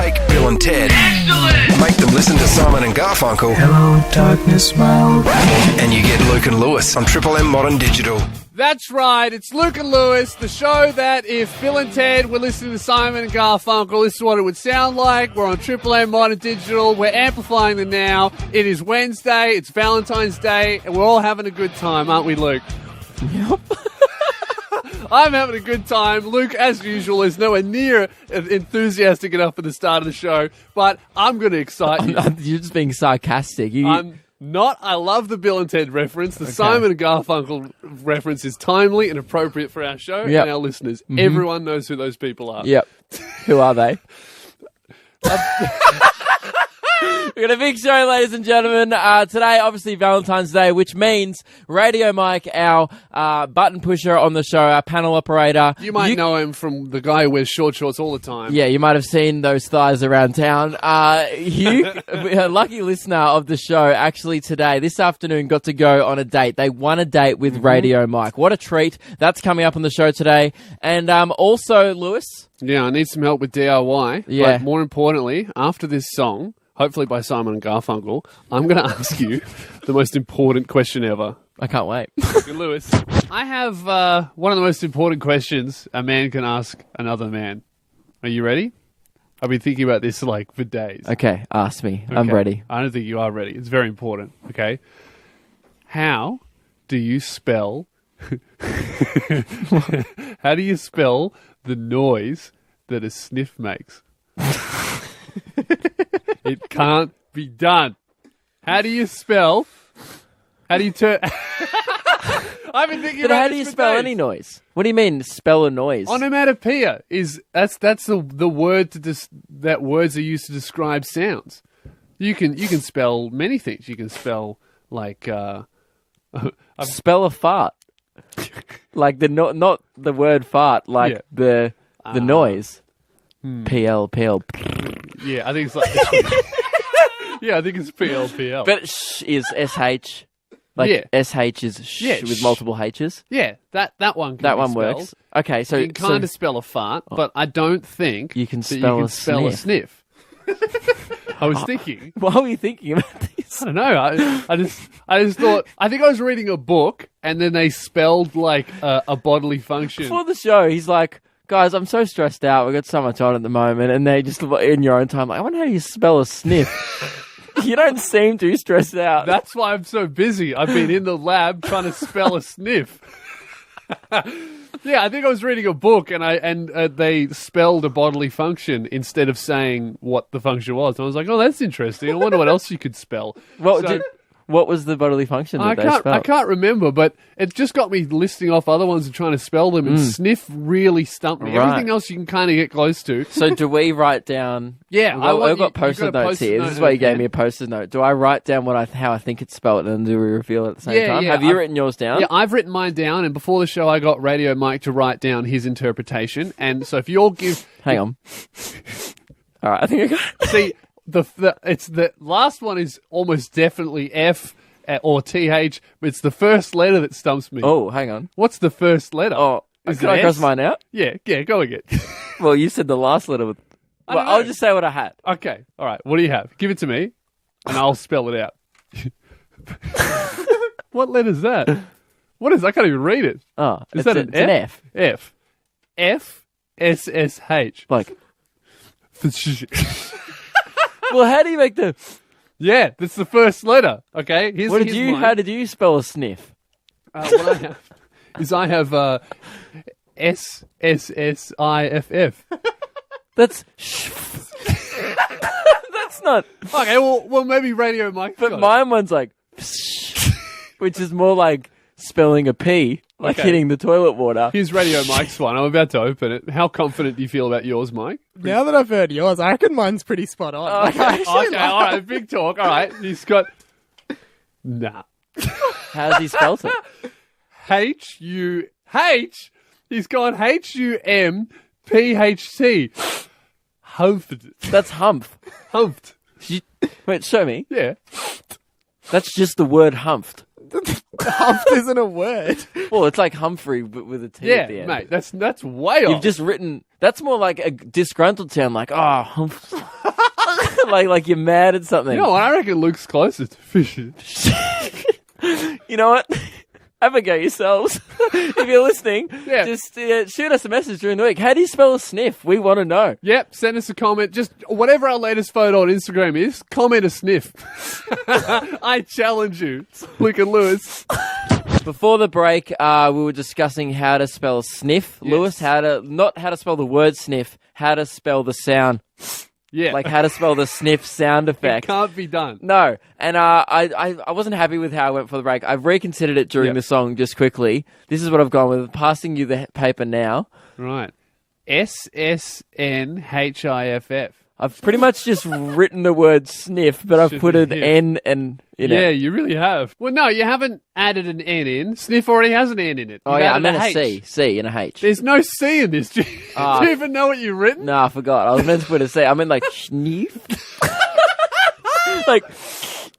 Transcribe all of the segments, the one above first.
Take Bill and Ted, make them listen to Simon and Garfunkel. Hello, darkness, my old friend. And you get Luke and Lewis on Triple M Modern Digital. That's right, it's Luke and Lewis, the show that if Bill and Ted were listening to Simon and Garfunkel, this is what it would sound like. We're on Triple M Modern Digital, we're amplifying the now. It is Wednesday, it's Valentine's Day, and we're all having a good time, aren't we, Luke? Yep. I'm having a good time. Luke, as usual, is nowhere near enthusiastic enough for the start of the show, but I'm going to excite you. You're just being sarcastic. I'm not. I love the Bill and Ted reference. The Simon and Garfunkel reference is timely and appropriate for our show and our listeners. Mm-hmm. Everyone knows who those people are. Yep. Who are they? We've got a big show, ladies and gentlemen. Today, obviously, Valentine's Day, which means Radio Mike, our button pusher on the show, our panel operator. You might know him from the guy who wears short shorts all the time. Yeah, you might have seen those thighs around town. Hugh, a lucky listener of the show, actually today, this afternoon, got to go on a date. They won a date with Radio Mike. What a treat. That's coming up on the show today. And also, Lewis. Yeah, I need some help with DIY. Yeah. But more importantly, after this song, hopefully by Simon and Garfunkel, I'm going to ask you the most important question ever. I can't wait. Lewis, I have one of the most important questions a man can ask another man. Are you ready? I've been thinking about this for days. Okay, ask me. Okay. I'm ready. I don't think you are ready. It's very important, okay? How do you spell... How do you spell the noise that a sniff makes? It can't be done. How do you spell? How do you turn? I've been thinking. But about how do you this for spell days. any noise? What do you mean spell a noise? Onomatopoeia is that's the word that words are used to describe sounds. You can spell many things. You can spell spell a fart. Like not the word fart, like the noise. PL. Yeah, I think it's like. Yeah, I think it's PLPL. But sh is SH. SH is sh with multiple H's. Yeah, that one. That one works. Okay, so you can kind of spell a fart, but I don't think you can that spell, you can spell a sniff. I was thinking. Why were you thinking about this? I don't know. I just thought. I think I was reading a book, and then they spelled a bodily function. Before the show, he's like, "Guys, I'm so stressed out. We've got so much on at the moment," and they just in your own time, like, I wonder how you spell a sniff. You don't seem too stressed out. That's why I'm so busy. I've been in the lab trying to spell a sniff. Yeah, I think I was reading a book and they spelled a bodily function instead of saying what the function was. I was like, oh, that's interesting. I wonder what else you could spell. What was the bodily function that they spelled? I can't remember, but it just got me listing off other ones and trying to spell them, and sniff really stumped me. Right. Everything else you can kind of get close to. So do we write down... Yeah, I've got post-it notes here. This is why you gave me a post-it note. Do I write down how I think it's spelled, and do we reveal it at the same time? Have you written yours down? Yeah, I've written mine down, and before the show I got Radio Mike to write down his interpretation, and so if you'll give... Hang on. All right, I think I got it. See, the last one is almost definitely F... or TH, but it's the first letter that stumps me. Oh, hang on. What's the first letter? Oh, can I cross mine out? Yeah, go again. Well, you said the last letter. I'll just say what I had. Okay, all right. What do you have? Give it to me, and I'll spell it out. What letter is that? What is? I can't even read it. Oh, is that an F? F. F. S. S. H. Like. Well, how do you make the... Yeah, that's the first letter. Okay. How did you spell a sniff? What I have is S S S I F F. That's that's not okay. Well, maybe Radio Mike. But mine one's like, which is more like spelling a P, like hitting the toilet water. Here's Radio Mike's one. I'm about to open it. How confident do you feel about yours, Mike? Now that I've heard yours, I reckon mine's pretty spot on. Okay, all right, big talk. All right, he's got... Nah. How's he spelled it? H-U-H. He's gone H-U-M-P-H-T. Humphed. That's humph. Humphed. Wait, show me. Yeah. That's just the word humphed. Humphed isn't a word. Well, it's like Humphrey, but with a T at the end. Mate, that's way off. You've just written... That's more like a disgruntled sound, like, humph. like you're mad at something. You know what? I reckon Luke's closer to fishing. You know what? Have a go yourselves. If you're listening, Yeah. just shoot us a message during the week. How do you spell a sniff? We want to know. Yep, send us a comment. Just whatever our latest photo on Instagram is, comment a sniff. I challenge you. It's Luke and Lewis. Before the break, we were discussing how to spell sniff. Yes. Lewis, not how to spell the word sniff, how to spell the sound. Yeah. Like how to spell the sniff sound it effect. can't be done. No, and I wasn't happy with how I went for the break. I've reconsidered it during Yep. the song just quickly. This is what I've gone with. Passing you the paper now. Right. SSNHIFF. I've pretty much just written the word sniff, but I've Should put be an here. N and in Yeah, it. you really have. Well, no, you haven't added an N in. Sniff already has an N in it. Oh, You've yeah, I added meant a H. C and a H. There's no C in this. Do Ah. you even know what you've written? No, I forgot. I was meant to put a C. I meant like sniff. Like,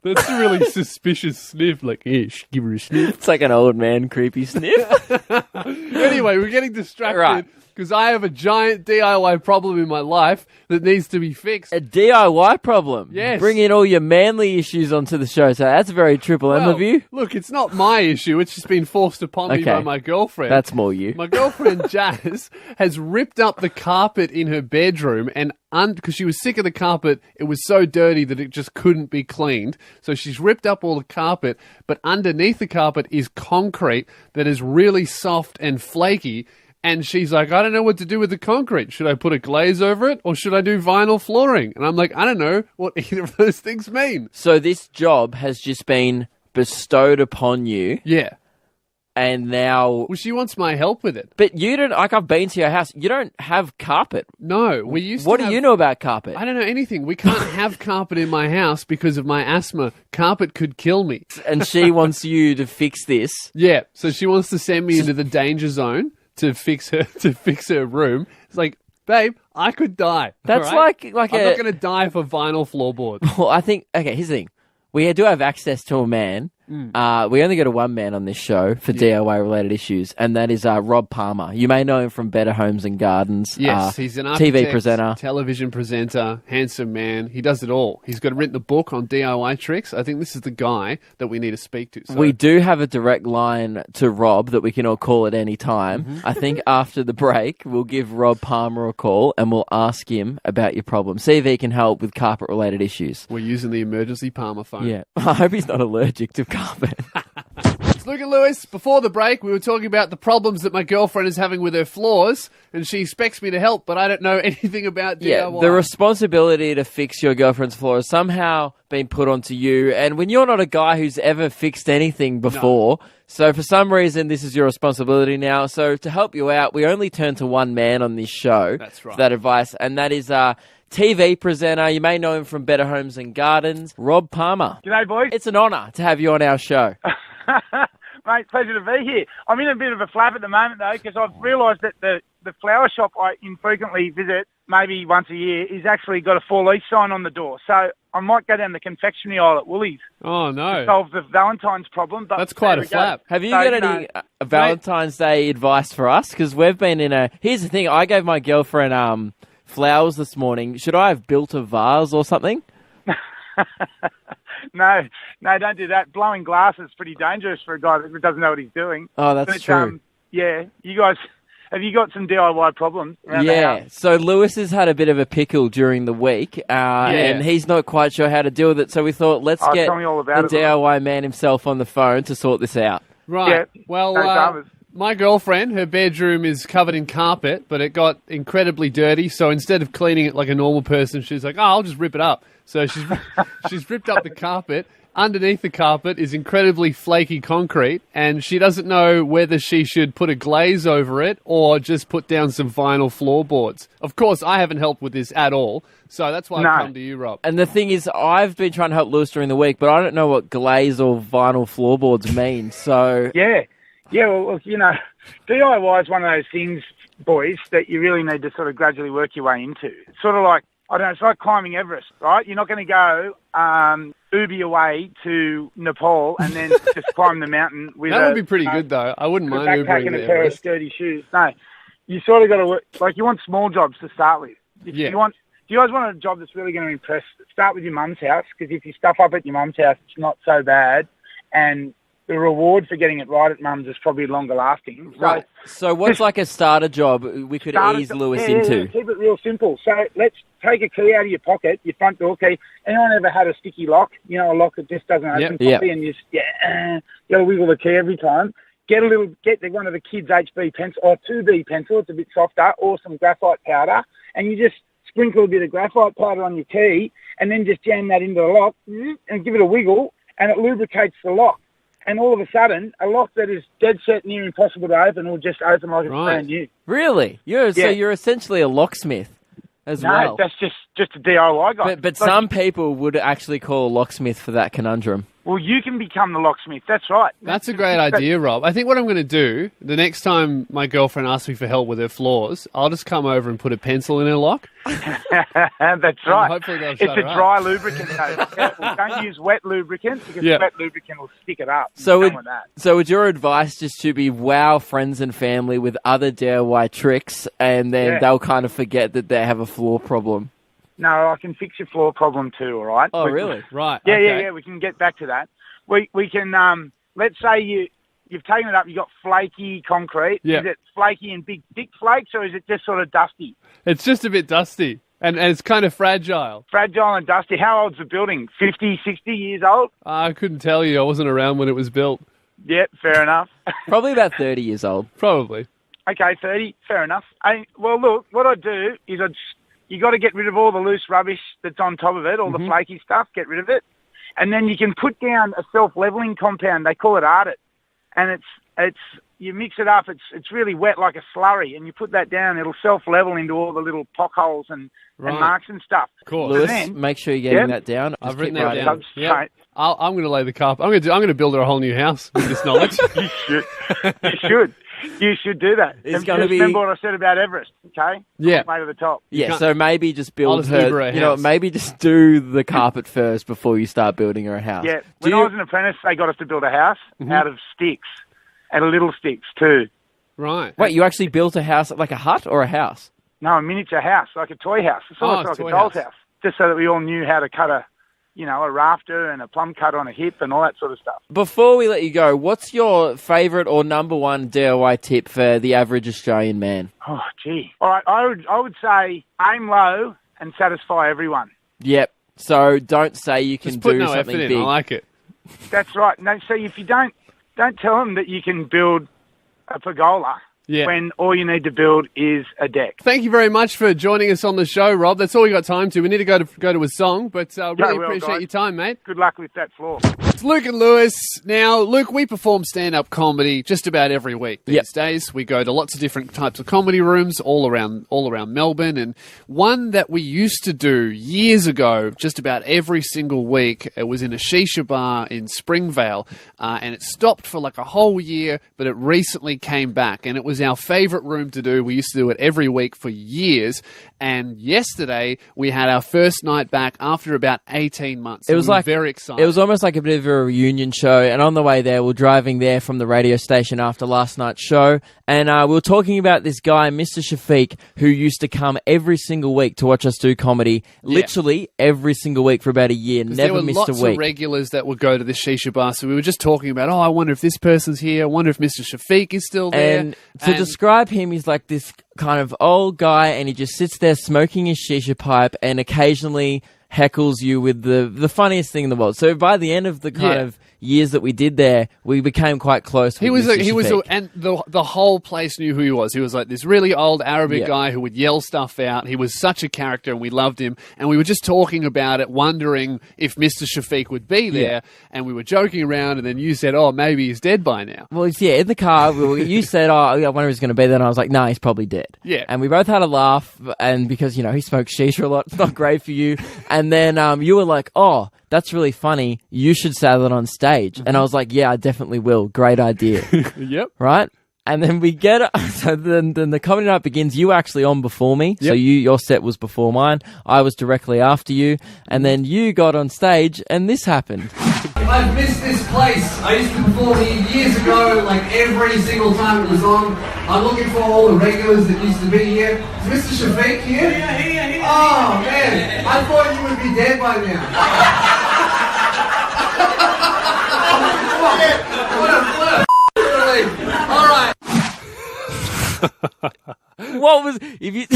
That's a really suspicious sniff. Like, yeah, give her a sniff. it's like an old man creepy sniff. Anyway, we're getting distracted Right. because I have a giant DIY problem in my life that needs to be fixed. A DIY problem. Yes. Bring in all your manly issues onto the show. So that's very Triple M of you. Look, it's not my issue. It's just been forced upon me Okay. by my girlfriend. That's more you. My girlfriend Jazz has ripped up the carpet in her bedroom and because she was sick of the carpet, it was so dirty that it just couldn't be cleaned. So she's ripped up all the carpet, but underneath the carpet is concrete that is really soft and flaky. And she's like, I don't know what to do with the concrete. Should I put a glaze over it or should I do vinyl flooring? And I'm like, I don't know what either of those things mean. So this job has just been bestowed upon you, Yeah. and now. Well, she wants my help with it. But you don't. Like, I've been to your house. You don't have carpet. No, we used What to do have- you know about carpet? I don't know anything. We can't have carpet in my house because of my asthma. Carpet could kill me. And she wants you to fix this. Yeah, so she wants to send me into the danger zone to fix her room. It's like, babe, I could die. That's all right? like I'm a. not going to die for vinyl floorboards. Well, I think. Okay, here's the thing. We do have access to a man. We only go to one man on this show for DIY related issues, and that is Rob Palmer. You may know him from Better Homes and Gardens. Yes, he's an architect, TV presenter. television presenter, handsome man. He does it all. He's got written a book on DIY tricks. I think this is the guy that we need to speak to. So. We do have a direct line to Rob that we can all call at any time. I think after the break, we'll give Rob Palmer a call and we'll ask him about your problem. See if he can help with carpet related issues. We're using the emergency Palmer phone. Yeah. I hope he's not allergic to carpet. It's Luke and Lewis. Before the break, we were talking about the problems that my girlfriend is having with her floors, and she expects me to help, but I don't know anything about DIY. Yeah, the responsibility to fix your girlfriend's floor has somehow been put onto you. And when you're not a guy who's ever fixed anything before, so for some reason this is your responsibility now. So to help you out, we only turn to one man on this show That's right. for that advice, and that is TV presenter. You may know him from Better Homes and Gardens, Rob Palmer. G'day, boys. It's an honour to have you on our show. Mate, pleasure to be here. I'm in a bit of a flap at the moment, though, because I've realised that the flower shop I infrequently visit, maybe once a year, is actually got a for-lease sign on the door. So I might go down the confectionery aisle at Woolies Oh, to no. solve the Valentine's problem. But That's quite there a we go. flap. Have you So, got you any know, Valentine's Day advice for us? Because we've been in a... Here's the thing. I gave my girlfriend flowers this morning. Should I have built a vase or something? No, don't do that. Blowing glass is pretty dangerous for a guy that doesn't know what he's doing. Oh, that's But, true. yeah, you guys, have you got some DIY problems around the Yeah, house? so Lewis has had a bit of a pickle during the week, and he's not quite sure how to deal with it. So we thought, let's Oh, get tell me all about the it, DIY man himself on the phone to sort this out. Right. Yeah. Well, No dramas. my girlfriend, her bedroom is covered in carpet, but it got incredibly dirty. So instead of cleaning it like a normal person, she's like, "Oh, I'll just rip it up." So she's ripped up the carpet. Underneath the carpet is incredibly flaky concrete, and she doesn't know whether she should put a glaze over it or just put down some vinyl floorboards. Of course, I haven't helped with this at all, so that's why No. I've come to you, Rob. And the thing is, I've been trying to help Lewis during the week, but I don't know what glaze or vinyl floorboards mean. So Yeah. Well, you know, DIY is one of those things, boys, that you really need to sort of gradually work your way into. It's sort of like, I don't know, it's like climbing Everest, right? You're not going to go Ubi away to Nepal and then just climb the mountain with That would be pretty good, though. I wouldn't mind backpack Ubering and a the pair of Everest. sturdy shoes. No, you sort of got to work, like you want small jobs to start with. Yeah. You want you guys want a job that's really going to impress, start with your mum's house, because if you stuff up at your mum's house, it's not so bad, and the reward for getting it right at mum's is probably longer lasting. So, Right. So what's like a starter job we could ease Lewis into? Yeah, keep it real simple. So let's take a key out of your pocket, your front door key. Anyone ever had a sticky lock? You know, a lock that just doesn't open properly, and you just got to wiggle the key every time. Get one of the kids' HB pencil or 2B pencil. It's a bit softer, or some graphite powder, and you just sprinkle a bit of graphite powder on your key, and then just jam that into the lock and give it a wiggle, and it lubricates the lock. And all of a sudden, a lock that is dead set near impossible to open will just open like it's brand new. Really? So you're essentially a locksmith as well. No, that's just a DIY guy. But some people would actually call a locksmith for that conundrum. Well, you can become the locksmith. That's right. That's a great idea, Rob. I think what I'm going to do, the next time my girlfriend asks me for help with her floors, I'll just come over and put a pencil in her lock. That's right. Hopefully they'll it's shut a her dry up. lubricant, though. Careful. Don't use wet lubricant, because wet lubricant will stick it up. So that. would your advice just to be wow friends and family with other DIY tricks, and then they'll kind of forget that they have a floor problem? No, I can fix your floor problem too, all right? Oh, really? Right. Yeah, okay. yeah, we can get back to that. We can, let's say you've taken it up, you've got flaky concrete. Yeah. Is it flaky and big, thick flakes, or is it just sort of dusty? It's just a bit dusty, and it's kind of fragile. Fragile and dusty. How old's the building? 50, 60 years old? I couldn't tell you. I wasn't around when it was built. Yep, fair enough. Probably about 30 years old. Probably. Okay, 30, fair enough. Well, look, what I'd do is you got to get rid of all the loose rubbish that's on top of it, all the flaky stuff, get rid of it. And then you can put down a self-leveling compound. They call it Ardit. And it's you mix it up. It's really wet like a slurry. And you put that down, it'll self-level into all the little pockholes and marks and stuff. Cool. Lewis, make sure you're getting that down. I've Just written keep that writing. down. Yep. I'm going to lay the carpet. I'm going to build her a whole new house with this knowledge. You should. You should do that. It's And gonna just be- remember what I said about Everest, okay? Yeah. Way to the top. Yeah, can't- so maybe just I'll build just move her her, a you know, house. maybe just do the carpet first before you start building her a house. Yeah. Do When I was an apprentice, they got us to build a house out of sticks, and little sticks too. Right. Wait, you actually built a house, like a hut or a house? No, a miniature house, like a toy house. It's almost like toy a doll's house. house. Just so that we all knew how to cut a rafter and a plumb cut on a hip and all that sort of stuff. Before we let you go, what's your favourite or number one DIY tip for the average Australian man? Oh, gee. All right, I would say aim low and satisfy everyone. Yep. So don't say you can Just put do no something effort in. big. I like it. That's right. No, so if you don't tell them that you can build a pergola when all you need to build is a deck. Thank you very much for joining us on the show, Rob. That's all we got time to. We need to go to a song, but really well, appreciate guys. your time, mate. Good luck with that floor. It's Luke and Lewis. Now, Luke, we perform stand-up comedy just about every week these days. We go to lots of different types of comedy rooms all around Melbourne, and one that we used to do years ago, just about every single week, it was in a shisha bar in Springvale, and it stopped for like a whole year, but it recently came back, and it was our favourite room to do. We used to do it every week for years, and yesterday we had our first night back after about 18 months. It was we were like very excited. It was almost like a bit of a reunion show, and on the way there, we're driving there from the radio station after last night's show, and we were talking about this guy, Mr. Shafiq, who used to come every single week to watch us do comedy, literally every single week for about a year, never missed a There were lots week. of regulars that would go to the shisha bar, so we were just talking about, I wonder if this person's here, I wonder if Mr. Shafiq is still there. And to describe him, he's like this kind of old guy, and he just sits there smoking his shisha pipe and occasionally heckles you with the funniest thing in the world. So by the end of the kind of years that we did there, we became quite close. He with was, Mr. Shafiq. and the whole place knew who he was. He was like this really old Arabic guy who would yell stuff out. He was such a character, and we loved him. And we were just talking about it, wondering if Mr. Shafiq would be there. And we were joking around, and then you said, "Oh, maybe he's dead by now." Well, in the car, you said, "Oh, I wonder if he's going to be there." And I was like, "No, he's probably dead." Yeah. And we both had a laugh, and because he smokes shisha a lot, it's not great for you. And then you were like, "Oh, that's really funny. You should say that on stage." And I was like, "Yeah, I definitely will. Great idea." Yep. Right? And then we get so then the comedy night begins. You were actually on before me, so your set was before mine. I was directly after you, and then you got on stage, and this happened. if I've missed this place, I used to perform here years ago, like every single time it was on. I'm looking for all the regulars that used to be here. Is Mr. Shafiq here? Here. Oh, man. I thought you would be dead by now. What a relief. All right. What was if you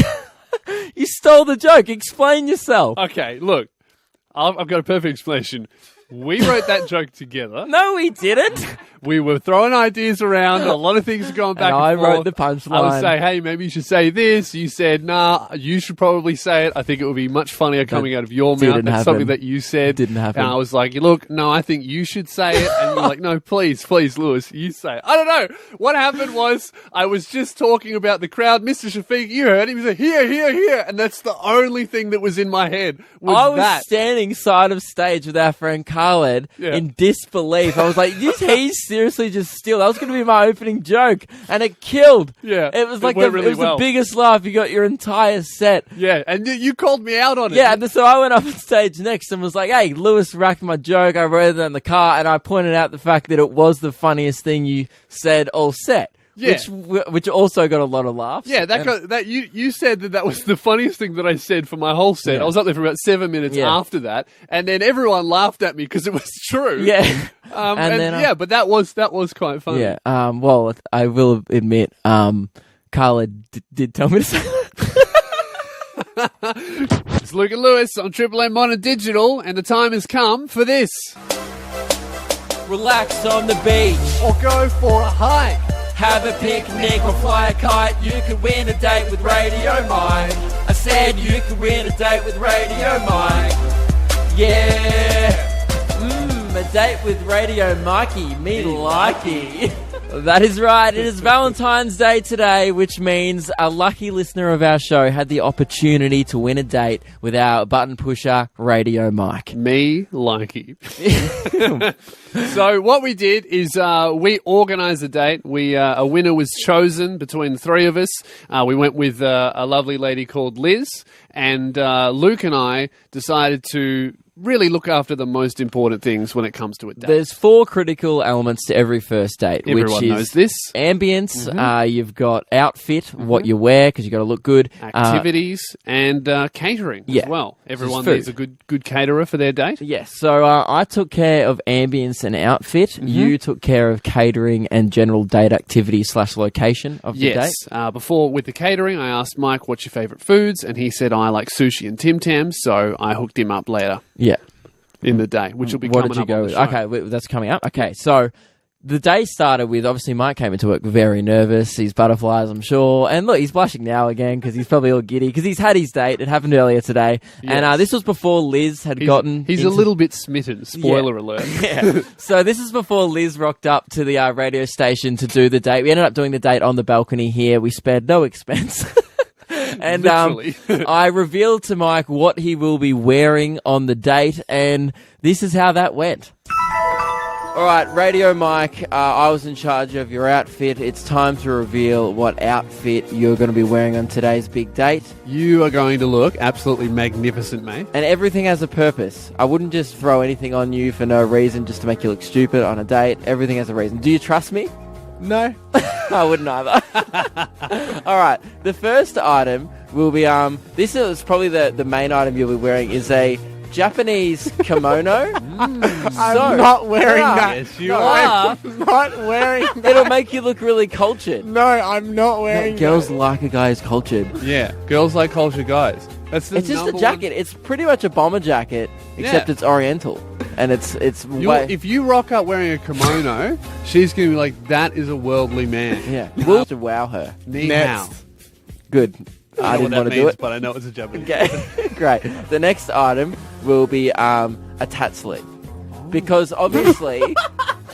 you stole the joke? Explain yourself. Okay, look. I've got a perfect explanation. We wrote that joke together. No, we didn't. We were throwing ideas around. A lot of things are going back and I forth. wrote the punchline. I would say, hey, maybe you should say this. You said, nah, you should probably say it. I think it would be much funnier coming out of your mouth. didn't That's happen. something that you said. Didn't happen. And I was like, look, no, I think you should say it. And you're like, no, please, Lewis, you say it. I don't know. What happened was I was just talking about the crowd. Mr. Shafiq, you heard him. He said, here. And that's the only thing that was in my head was I was that. standing side of stage with our friend Khaled in disbelief. I was like, did he seriously just steal? That was going to be my opening joke. And it killed. Yeah, It was like it went really it was well. the biggest laugh. You got your entire set. Yeah, and you called me out on it. Yeah, and so I went up on stage next and was like, hey, Lewis racked my joke. I wrote it in the car and I pointed out the fact that it was the funniest thing you said all set. Yeah. Which also got a lot of laughs. Yeah, you said that was the funniest thing that I said for my whole set. Yeah. I was up there for about 7 minutes after that, and then everyone laughed at me because it was true. Yeah. But that was quite funny. Yeah. Well, I will admit, Khaled did tell me to say that. It's Luke and Lewis on Triple M Modern Digital, and the time has come for this. Relax on the beach. Or go for a hike. Have a picnic or fly a kite. You could win a date with Radio Mike. I said you could win a date with Radio Mike. Yeah. A date with Radio Mikey. Me likey. That is right. It is Valentine's Day today, which means a lucky listener of our show had the opportunity to win a date with our button pusher, Radio Mike. Me likey. So what we did is we organised a date. A winner was chosen between the three of us. We went with a lovely lady called Liz, and Luke and I decided to really look after the most important things when it comes to a date. There's 4 critical elements to every first date, Everyone which is knows this. ambience, you've got outfit, what you wear, because you've got to look good. Activities and catering as well. Everyone food. needs a good caterer for their date. Yes, so I took care of ambience and outfit. You took care of catering and general date activity / location of the date. Yes. Before, with the catering, I asked Mike, what's your favourite foods? And he said, I like sushi and Tim Tams, so I hooked him up later. Yeah. In the day, which will be what coming did you up go on with? the show. Okay, that's coming up. Okay, so the day started with, obviously, Mike came into work very nervous. He's butterflies, I'm sure. And look, he's blushing now again because he's probably all giddy because he's had his date. It happened earlier today. Yes. And this was before Liz had gotten... He's a little bit smitten. Spoiler alert. Yeah. So this is before Liz rocked up to the radio station to do the date. We ended up doing the date on the balcony here. We spared no expense. And I revealed to Mike what he will be wearing on the date, and this is how that went. All right, Radio Mike, I was in charge of your outfit. It's time to reveal what outfit you're going to be wearing on today's big date. You are going to look absolutely magnificent, mate. And everything has a purpose. I wouldn't just throw anything on you for no reason just to make you look stupid on a date. Everything has a reason. Do you trust me? No. I wouldn't either. All right. The first item will be this is probably the main item you'll be wearing is a Japanese kimono. I'm not wearing that. Yes, you I'm not wearing that. It'll make you look really cultured. No, I'm not wearing Girls that. like a guy who's cultured. Yeah, girls like culture guys. That's the It's just a number jacket. It's pretty much a bomber jacket, except Yeah. it's oriental. And it's If you rock up wearing a kimono, she's going to be like, that is a worldly man. yeah. We'll to wow her. Ni Next. hao. Good. I don't didn't know want what to that do means, it. but I know it's a Japanese. Okay, great. The next item will be a tat sleeve. Because obviously,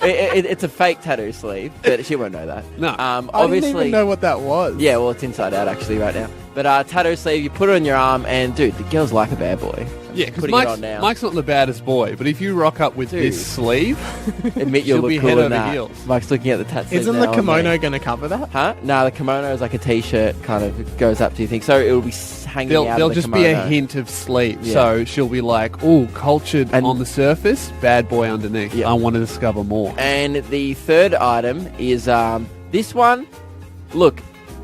it's a fake tattoo sleeve, but she won't know that. No. I didn't obviously, even know what that was. yeah, well, it's inside out actually right now. But tattoo sleeve, you put it on your arm, and dude, the girls like a bad boy. Yeah, because Putting it on now. Mike's not the baddest boy, but if you rock up with Dude. this sleeve, Admit you'll she'll be look head cool in over that. heels. Mike's looking at the tattoo. Isn't the kimono going to cover that? Huh? No, the kimono is like a t-shirt, kind of goes up to your thing, so it'll be hanging out. There'll of the just kimono. be a hint of sleeve, Yeah. so she'll be like, "Oh, cultured And- on the surface, bad boy underneath." Yeah. I want to discover more. And the third item is this one. Look,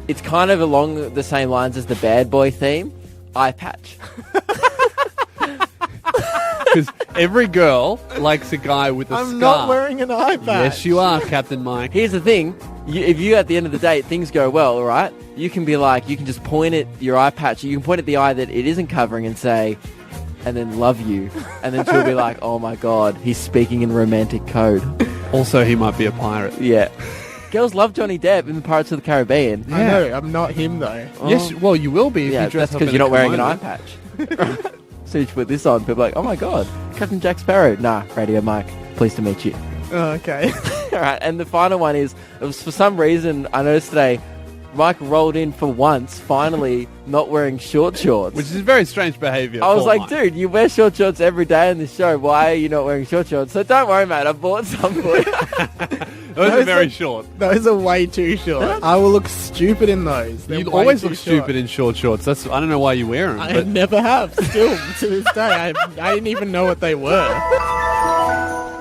it's kind of along the same lines as the bad boy theme. Eye patch. Because every girl likes a guy with a scar. I'm not wearing an eye patch. Yes, you are, Captain Mike. Here's the thing: if you at the end of the day things go well, all right, you can be like, you can just point at your eye patch. You can point at the eye that it isn't covering and say, and then love you, and then she'll be like, oh my god, he's speaking in romantic code. Also, he might be a pirate. Yeah. Girls love Johnny Depp in the Pirates of the Caribbean. I know, I'm not him though. Yes, well, you will be if Yeah, you dress that's up because in you're a not wearing an kimono. eye patch. So you put this on, people are like, oh my god, Captain Jack Sparrow. Nah, Radio Mike, pleased to meet you. Oh, okay. Alright, and the final one is, it was for some reason, I noticed today, Mike rolled in for once, finally, not wearing short shorts. Which is very strange behaviour. I was for like, Mike. dude, you wear short shorts every day on this show. Why are you not wearing short shorts? So don't worry, mate. I bought some for you. Those are Those very are- short. Those are way too short. I will look stupid in those. They're You way always too look short. stupid in short shorts. I don't know why you wear them. I but never have. Still, to this day, I didn't even know what they were.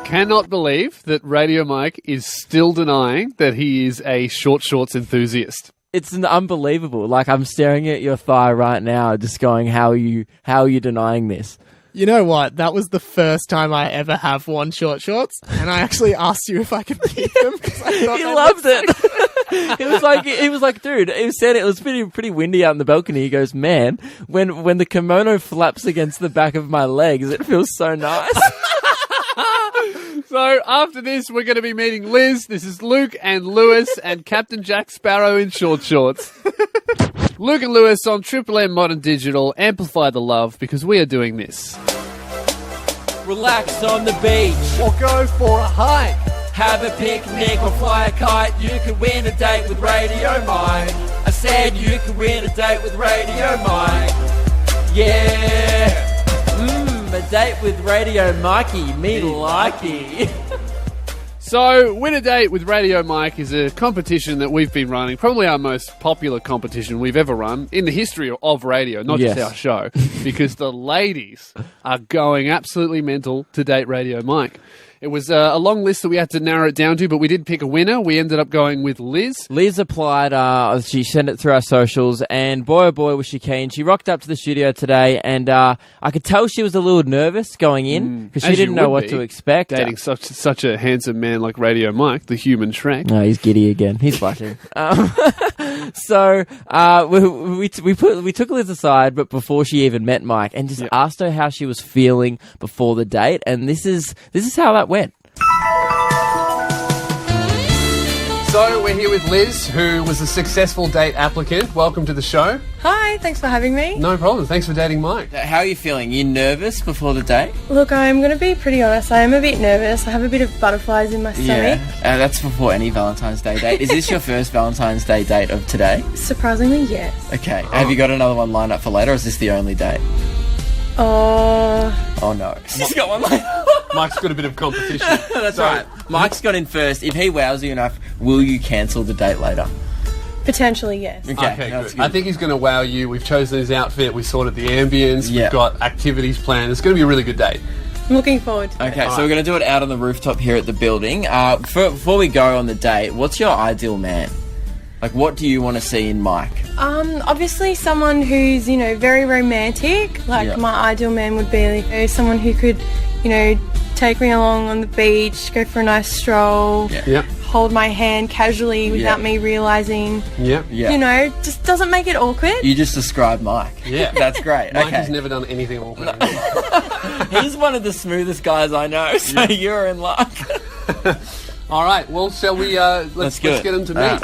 cannot believe that Radio Mike is still denying that he is a short shorts enthusiast. It's unbelievable. Like, I'm staring at your thigh right now, just going, how are you denying this? You know what? That was the first time I ever have worn short shorts, and I actually asked you if I could keep them because I thought He they loved it. He was like, dude, it was pretty windy out in the balcony. He goes, man, when the kimono flaps against the back of my legs, it feels so nice. So after this, we're going to be meeting Liz. This is Luke and Lewis and Captain Jack Sparrow in short shorts. Luke and Lewis on Triple M Modern Digital. Amplify the love because we are doing this. Relax on the beach, Or go for a hike. have a picnic or fly a kite. You could win a date with Radio Mike. I said you could win a date with Radio Mike. Yeah. A date with Radio Mikey, me likey. So, Win a Date with Radio Mike is a competition that we've been running, probably our most popular competition we've ever run in the history of radio, not Yes. just our show, because the ladies are going absolutely mental to date Radio Mike. It was a long list that we had to narrow it down to, but we did pick a winner. We ended up going with Liz. Liz applied, she sent it through our socials, and boy oh boy was she keen. She rocked up to the studio today, and I could tell she was a little nervous going in, because she As you didn't know would what be, to expect. Dating such a handsome man like Radio Mike, the human Shrek. No, he's giddy again. He's blushing. So we took Liz aside, but before she even met Mike, and just asked her how she was feeling before the date, and this is how that went. So we're here with Liz, who was a successful date applicant. Welcome to the show. Hi, thanks for having me. No problem. Thanks for dating Mike. How are you feeling? You nervous before the date? Look, I'm going to be pretty honest. I am a bit nervous. I have a bit of butterflies in my stomach. That's before any Valentine's Day date. Is this your first Valentine's Day date of today? Surprisingly, yes. Okay. Have you got another one lined up for later, or is this the only date? Oh no. She's got one later. Mike's got a bit of competition. That's right. Mike's got in first. If he wows you enough, will you cancel the date later? Potentially, yes. Okay, that's good. I think he's going to wow you. We've chosen his outfit. We sorted the ambience. Yeah. We've got activities planned. It's going to be a really good day. I'm looking forward to it. Okay, so we're going to do it out on the rooftop here at the building. Before we go on the date, what's your ideal man? Like, what do you want to see in Mike? Obviously someone who's, very romantic. Like, Yeah. my ideal man would be someone who could, take me along on the beach, go for a nice stroll, Yep. hold my hand casually without me realising, Yep. Yeah. just doesn't make it awkward. You just described Mike. Yeah. That's great. Mike Okay. has never done anything awkward. He's one of the smoothest guys I know, so you're in luck. All right. Well, shall we? Let's do get it. him to All meet.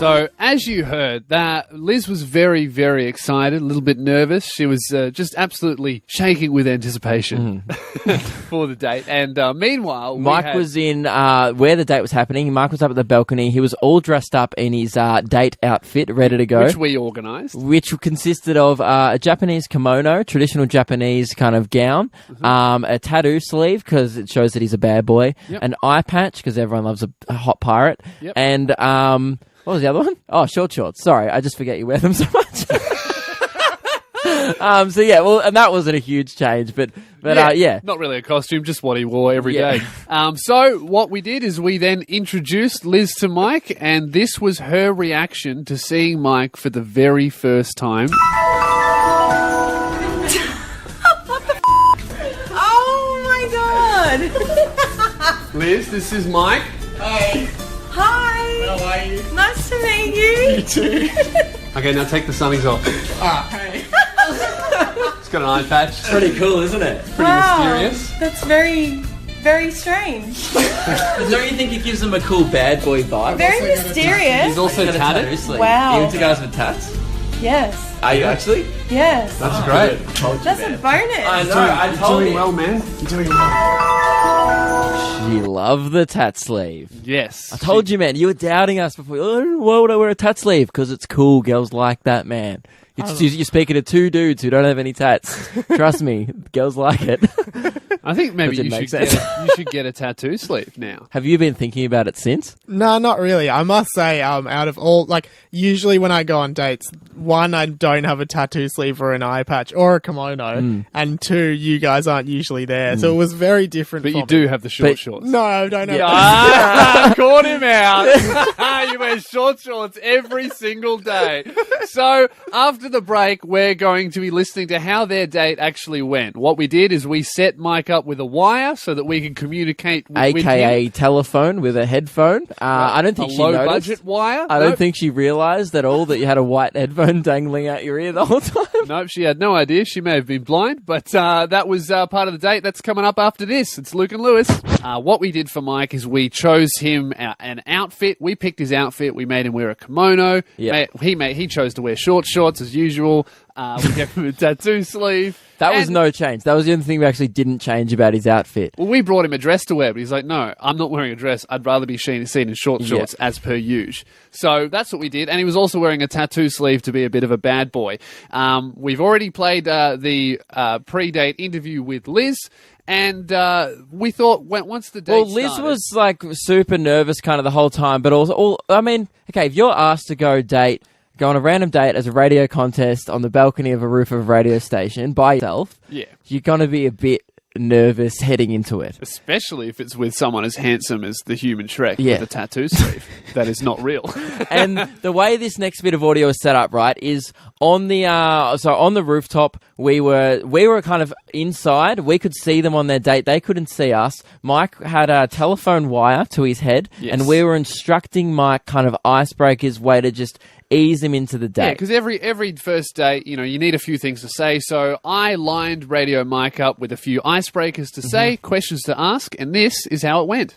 So, as you heard, that Liz was very, very excited, a little bit nervous. She was just absolutely shaking with anticipation for the date. And meanwhile, Mike was in where the date was happening. Mike was up at the balcony. He was all dressed up in his date outfit, ready to go. Which we organised. Which consisted of a Japanese kimono, traditional Japanese kind of gown, a tattoo sleeve because it shows that he's a bad boy, an eye patch because everyone loves a hot pirate, and what was the other one? Oh, short shorts. Sorry, I just forget you wear them so much. So yeah, well, and that wasn't a huge change, but not really a costume, just what he wore every day. So what we did is we then introduced Liz to Mike, and this was her reaction to seeing Mike for the very first time. Oh my god! Liz, this is Mike. Hi. Hi! How are you? Nice to meet you! You too. Okay, now take the sunnies off. Hey. It's got an eye patch. pretty cool, isn't it? Pretty mysterious. That's very, very strange. Don't you think it gives him a cool bad boy vibe? Very mysterious. He's also tatted. Wow. You into guys with tats? Yes. Are you actually? Yes. That's great. That's a bonus. I know, I told you. well, man. You're doing well. She loved the tat sleeve. Yes. I told you, man. You were doubting us before. Oh, why would I wear a tat sleeve? Because it's cool. Girls like that, man. You're speaking to two dudes who don't have any tats. Trust me, girls like it. I think maybe That you didn't should, make you should get a tattoo sleeve now. Have you been thinking about it since? No, not really. I must say, out of all, usually when I go on dates, one, I don't have a tattoo sleeve or an eye patch or a kimono, and two, you guys aren't usually there. So it was very different. But for you me. do have the short shorts. No, I don't have. Caught him out. You wear short shorts every single day. So after the break, we're going to be listening to how their date actually went. What we did is we set Mike up with a wire so that we can communicate with AKA him. telephone with a headphone. I don't think a she noticed. low-budget wire. I don't think she realised at all that you had a white headphone dangling out your ear the whole time. Nope, she had no idea. She may have been blind, but that was part of the date. That's coming up after this. It's Luke and Lewis. What we did for Mike is we chose him an outfit. We picked his outfit. We made him wear a kimono. Yep. He chose to wear short shorts as usual. We gave him a tattoo sleeve. That was no change. That was the only thing we actually didn't change about his outfit. Well, we brought him a dress to wear, but he's like, no, I'm not wearing a dress. I'd rather be seen in short shorts as per usual. So that's what we did. And he was also wearing a tattoo sleeve to be a bit of a bad boy. We've already played the pre-date interview with Liz. And we thought, once the date Liz started, was like super nervous kind of the whole time, but also, if you're asked to go on a random date as a radio contest on the balcony of a roof of a radio station by yourself, you're going to be a bit nervous heading into it. Especially if it's with someone as handsome as the human Shrek with a tattoo sleeve. That is not real. And the way this next bit of audio is set up, right, is on the on the rooftop, we were kind of inside. We could see them on their date. They couldn't see us. Mike had a telephone wire to his head, and we were instructing Mike kind of icebreakers, way to just ease him into the date. Yeah, because every first date, you need a few things to say. So I lined Radio Mike up with a few icebreakers to say, questions to ask, and this is how it went.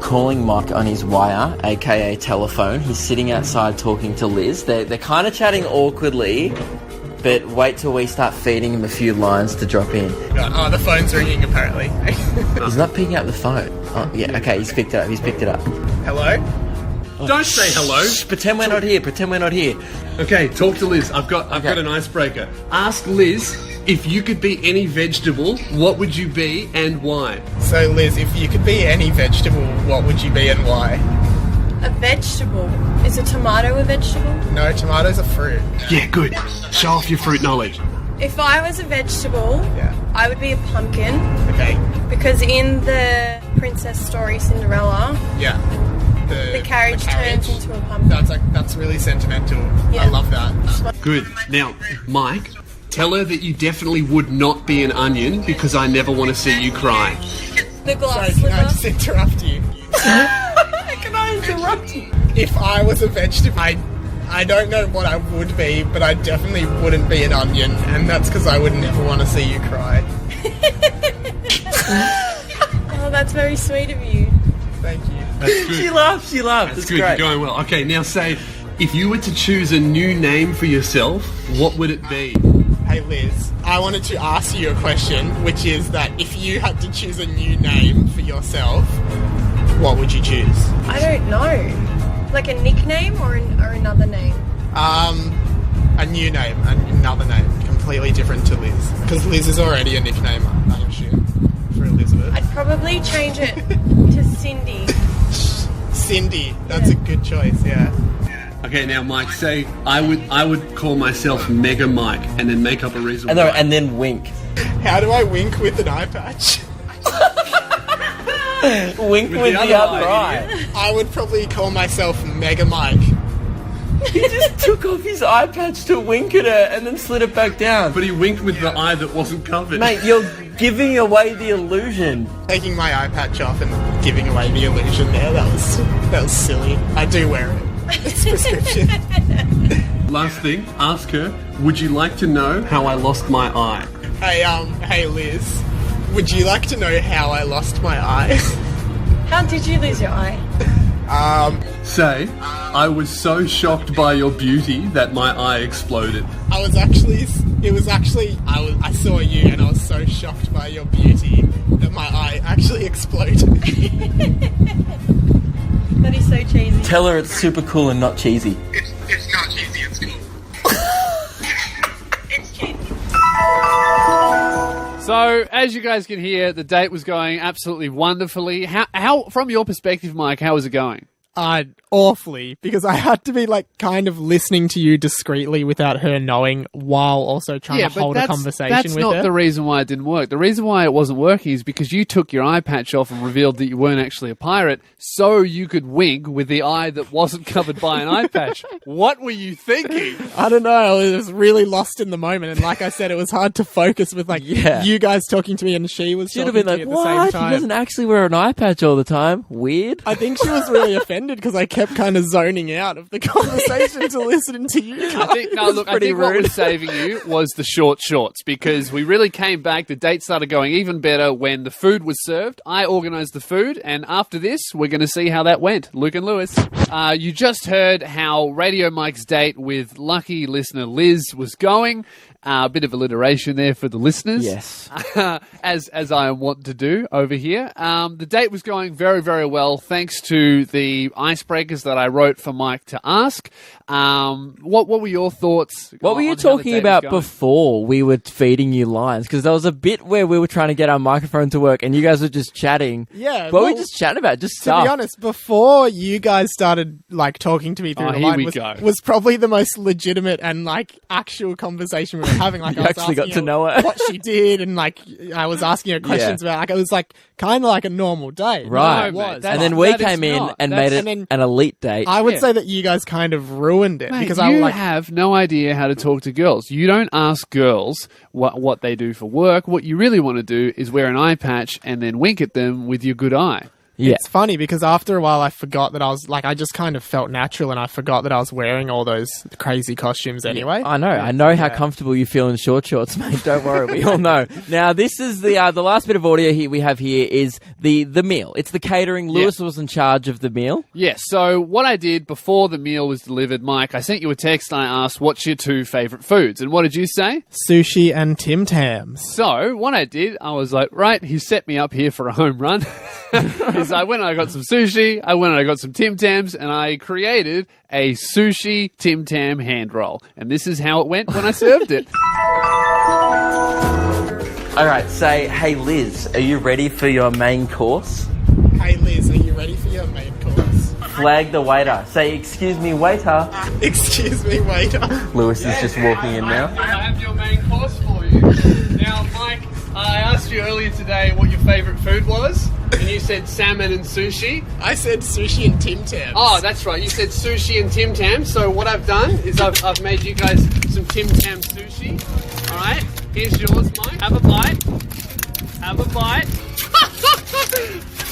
Calling Mike on his wire, aka telephone. He's sitting outside talking to Liz. They're kind of chatting awkwardly, but wait till we start feeding him a few lines to drop in. Oh, the phone's ringing apparently. He's not picking up the phone. Oh, yeah, okay, he's picked it up. Hello? Don't say hello. Shh, pretend we're not here. Okay, talk to Liz. I've got an icebreaker. Ask Liz, if you could be any vegetable, what would you be and why? So Liz, if you could be any vegetable, what would you be and why? A vegetable. Is a tomato a vegetable? No, tomatoes are fruit. Yeah, good. Show off your fruit knowledge. If I was a vegetable, I would be a pumpkin. Okay. Because in the princess story Cinderella, the carriage turns into a pumpkin. That's really sentimental. Yeah. I love that. Good. Now, Mike, tell her that you definitely would not be an onion because I never want to see you cry. The glass Sorry, can I slipper. just interrupt you? Can I interrupt you? If I was a vegetable, I don't know what I would be, but I definitely wouldn't be an onion, and that's because I would never want to see you cry. Oh, that's very sweet of you. Thank you. That's good. She laughs. That's It's good. great. You're going well. Okay, now say, if you were to choose a new name for yourself, what would it be? Hey Liz, I wanted to ask you a question, which is that if you had to choose a new name for yourself, what would you choose? I don't know. Like a nickname or another name? A new name, another name, completely different to Liz. Because Liz is already a nickname, I assume, for Elizabeth. I'd probably change it to Cindy. Cindy, that's a good choice, yeah. Okay, now Mike, say I would call myself Mega Mike and then make up a reason why. And then wink. How do I wink with an eye patch? Wink with the other eye. I would probably call myself Mega Mike. He just took off his eye patch to wink at her and then slid it back down. But he winked with the eye that wasn't covered. Mate, you're giving away the illusion. Taking my eye patch off and giving away the illusion there, that was silly. I do wear it. It's prescription. Last thing, ask her, would you like to know how I lost my eye? Hey Liz, would you like to know how I lost my eye? How did you lose your eye? Say, I was so shocked by your beauty that my eye exploded. I saw you and I was so shocked by your beauty that my eye actually exploded. That is so cheesy. Tell her it's super cool and not cheesy. It's not cheesy, it's cool. It's cheesy. So, as you guys can hear, the date was going absolutely wonderfully. How from your perspective, Mike, how was it going? Awfully, because I had to be kind of listening to you discreetly without her knowing, while also trying to hold a conversation with her. That's not the reason why it didn't work. The reason why it wasn't working is because you took your eye patch off and revealed that you weren't actually a pirate, so you could wink with the eye that wasn't covered by an eye patch. What were you thinking? I don't know. I was really lost in the moment, and like I said, it was hard to focus with you guys talking to me, and she was Should have talking been to like, me at the same what? time. He doesn't actually wear an eye patch all the time. Weird. I think she was really offended because I kept kind of zoning out of the conversation to listen to you guys. I think what was saving you was the short shorts, because we really came back. The date started going even better when the food was served. I organised the food, and after this, we're going to see how that went. Luke and Lewis. You just heard how Radio Mike's date with lucky listener Liz was going. A bit of alliteration there for the listeners. Yes. as I am wont to do over here. The date was going very, very well thanks to the icebreakers that I wrote for Mike to ask. What were your thoughts? What were you talking about before we were feeding you lines? Because there was a bit where we were trying to get our microphone to work and you guys were just chatting. Yeah. What were we just chatting about? Just stuff. To be honest, before you guys started talking to me through the line was probably the most legitimate and actual conversation we were having. You actually got to know her. What she did, and I was asking her questions about. It was kind of like a normal day. Right. No, it was. And then we came in and made it an elite date. I would say that you guys kind of ruined it. Mate, because you have no idea how to talk to girls. You don't ask girls what they do for work. What you really want to do is wear an eye patch and then wink at them with your good eye. Yeah. It's funny because after a while I forgot that I was I just kind of felt natural, and I forgot that I was wearing all those crazy costumes anyway. I know how comfortable you feel in short shorts, mate. Don't worry, we all know. Now this is the last bit of audio we have here is the meal. It's the catering. Lewis was in charge of the meal. Yes. So what I did before the meal was delivered, Mike, I sent you a text and I asked, what's your two favourite foods? And what did you say? Sushi and Tim Tams. So what I did, I was like, right, he set me up here for a home run. I went and I got some sushi, I went and I got some Tim Tams, and I created a sushi Tim Tam hand roll. And this is how it went when I served it. All right, say, hey Liz, are you ready for your main course? Hey Liz, are you ready for your main course? Flag the waiter. Say, excuse me, waiter. Excuse me, waiter. Lewis is just walking in now. I have your main course for you. Now, Mike, I asked you earlier today what your favourite food was, and you said salmon and sushi. I said sushi and Tim Tams. Oh, that's right. You said sushi and Tim Tams. So what I've done is I've made you guys some Tim Tam sushi. All right, here's yours, Mike. Have a bite. Have a bite.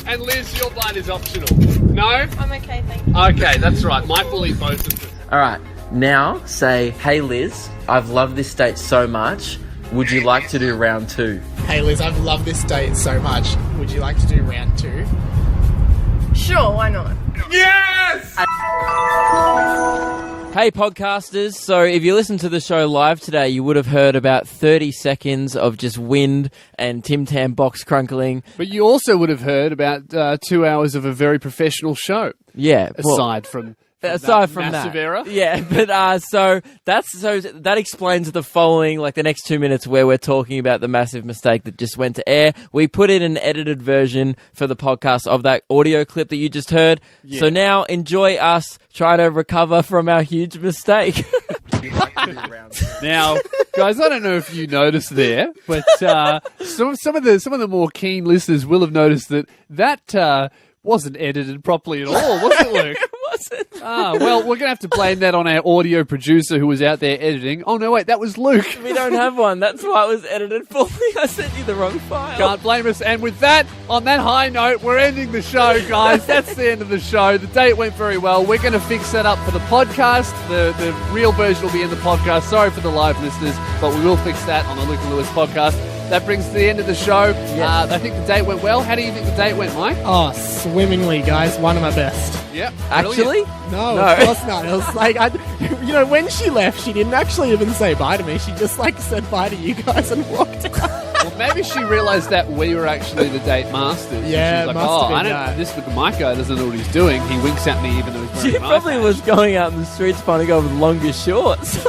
And Liz, your bite is optional. No? I'm okay, thank you. Okay, that's right. Mike will eat both of them. All right, now say, hey Liz, I've loved this date so much. Would you like to do round 2? Hey Liz, I've loved this date so much. Would you like to do round 2? Sure, why not? Yes! Hey podcasters, so if you listened to the show live today, you would have heard about 30 seconds of just wind and Tim Tam box crunkling. But you also would have heard about 2 hours of a very professional show. Yeah. Aside from massive that. error. Yeah, but so that explains the following, like the next 2 minutes where we're talking about the massive mistake that just went to air. We put in an edited version for the podcast of that audio clip that you just heard. Yeah. So now enjoy us trying to recover from our huge mistake. Now, guys, I don't know if you noticed there, but some of the more keen listeners will have noticed that wasn't edited properly at all, was it, Luke? Well, we're going to have to blame that on our audio producer who was out there editing. Oh, no, wait, that was Luke. We don't have one. That's why it was edited fully. I sent you the wrong file. Can't blame us. And with that, on that high note, we're ending the show, guys. That's the end of the show. The date went very well. We're going to fix that up for the podcast. The real version will be in the podcast. Sorry for the live listeners, but we will fix that on the Luke and Lewis podcast. That brings to the end of the show. Yes. I think the date went well. How do you think the date went, Mike? Oh, swimmingly, guys. One of my best. Yep. Actually? No, of course not. It was like, when she left, she didn't actually even say bye to me. She just said bye to you guys and walked out. Well, maybe she realised that we were actually the date masters. Yeah, she was like, must have been I don't. that. This with Mike guy doesn't know what he's doing. He winks at me even though he's wearing She an eye probably patch. was going out in the streets finding go with longer shorts.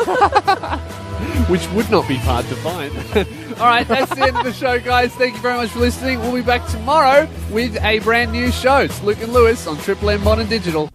Which would not be hard to find. All right, that's the end of the show, guys. Thank you very much for listening. We'll be back tomorrow with a brand new show. It's Luke and Lewis on Triple M Modern Digital.